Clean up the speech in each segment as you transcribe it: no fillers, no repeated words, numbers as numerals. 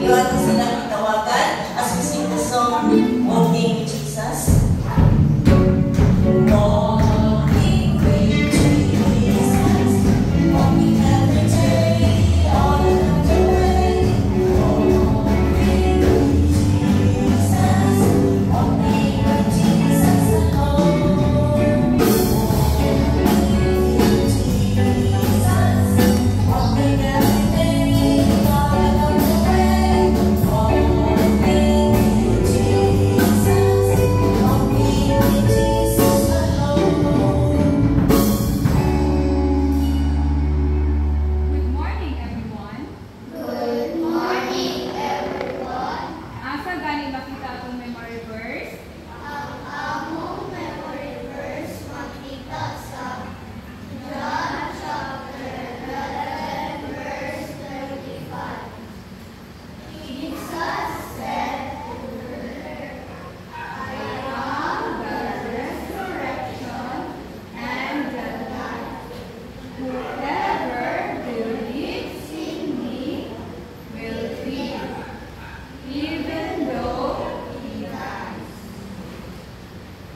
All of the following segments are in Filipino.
Yun ang silang tawagan as we sing the song, Walking with Jesus. Walking with Jesus, walking every day, all along the way. Walking with Jesus, walking with Jesus alone. Walking with Jesus, walking every day, all along the way. Walking with Jesus, walking with Jesus alone. Good morning, everyone. Good morning, everyone. Asa galing ba kita atong memory verse? Ang among memory verse makita sa John chapter 11, verse 35. Jesus said to her, I am the resurrection and the life. Whoever believes in me will live, even though he dies.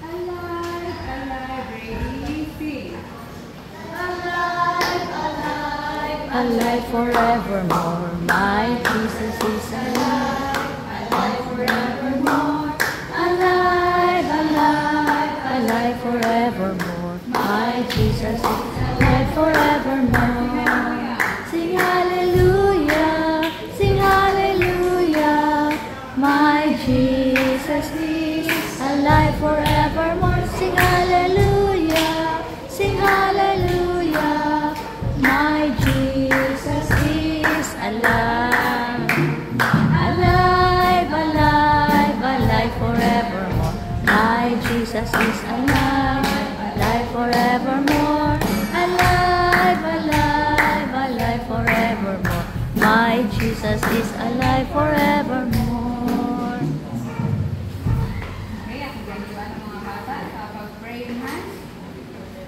Alive, alive, ready, sing. Alive, alive, Alive forevermore, my Jesus is alive. alive forevermore. Alive, alive, alive forevermore, my Jesus is alive forevermore. Sing hallelujah, sing hallelujah, my Jesus is alive forevermore. Sing hallelujah, sing hallelujah, my Jesus is alive. Alive, alive, alive forevermore. My Jesus is alive, alive forevermore. Alive, alive, alive forevermore. My Jesus is alive forevermore. Okay, at ganyan ang mga bata sa pag-pray hands.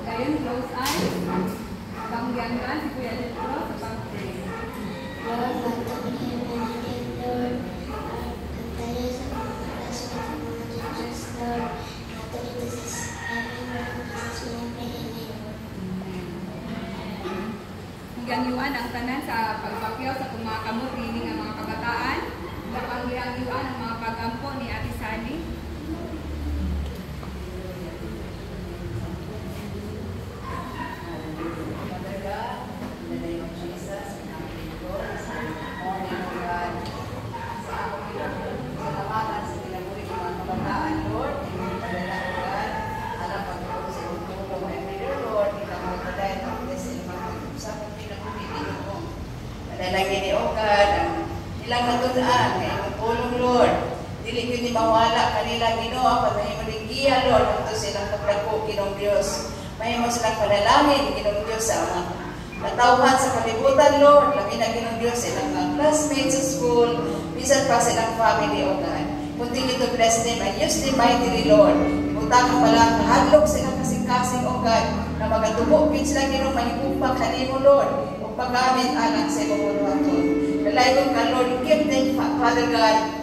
Ngayon, close eyes. Pangyangan si Kuya Lito sa pag-pray. Lord, patuloy natin, Lord. Tayo sa pagpapas ng mga Jesus, Lord. Natuloy sa aming mga sumipinin. Ganyuan ang tanan sa pagbakyaw sa mga kamutining ang mga kabataan. Napangyayuan ang mga pagampo ni Ate Sally. Father God, in the name of Jesus, we come to you, Lord, this morning, O God. Sa akong salamatan sa pinamulit ng mga kabataan, Lord, hindi padala, O God. Alam pagkakas sa iyong tulong, and dear Lord, kita mo padala ng bless in mga sa akong pinamulit mo. Padalagin ni O God, ang ilang natudaan, kay iyong tulong, Lord. Dili ko ni mawala kanila Ginoo, pagmahimo ning giya, Lord, unto silang pagdako Ginoong Dios. Mahimo silang panalangin Ginoong Dios sa mga natawhan sa kalibutan, Lord. Labi na Ginoong Dios silang mga classmates sa school, bisan pa silang family, O God. Continue to bless them and use them mightily, Lord. Ibutang ka pala, kahadlok silang kasing-kasing, O God, na magatubo, sila Ginoong mahigupang kanimo, Lord, o paggamit alang sa iyong buhaton. Lalaygon ka, Lord, give them, Father God,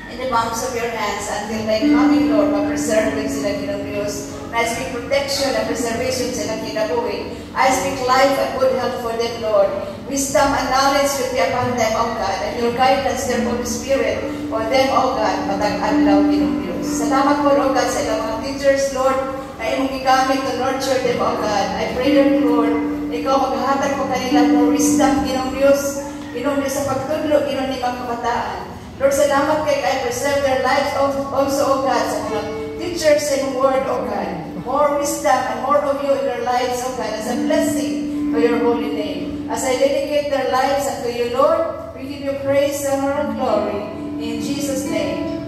in the palms of your hands until thy coming, Lord, ma-preserve them sila Ginoong Diyos. I speak protection and preservation sa ilang kinabuhi. I speak life and good health for them, Lord. Wisdom and knowledge will be upon them, O God, and your guidance, their Holy Spirit, for them, O God, matag-adlaw Ginoong Diyos. Salamat po, O God, sa ilang mga teachers, Lord, na imong gigamit to nurture them, O God. I pray, Lord, ikaw maghahatag po kanila more wisdom, Ginoong Diyos. Ginoong Diyos sa pagtudlo, Ginoong ni mga kabataan. Lord, salamat kay I preserve their lives also, O God, sa mga teachers and word, O God. More wisdom and more of you in their lives, O God, as a blessing to your holy name. As I dedicate their lives unto you, Lord, we give you praise, honor, and glory. In Jesus' name,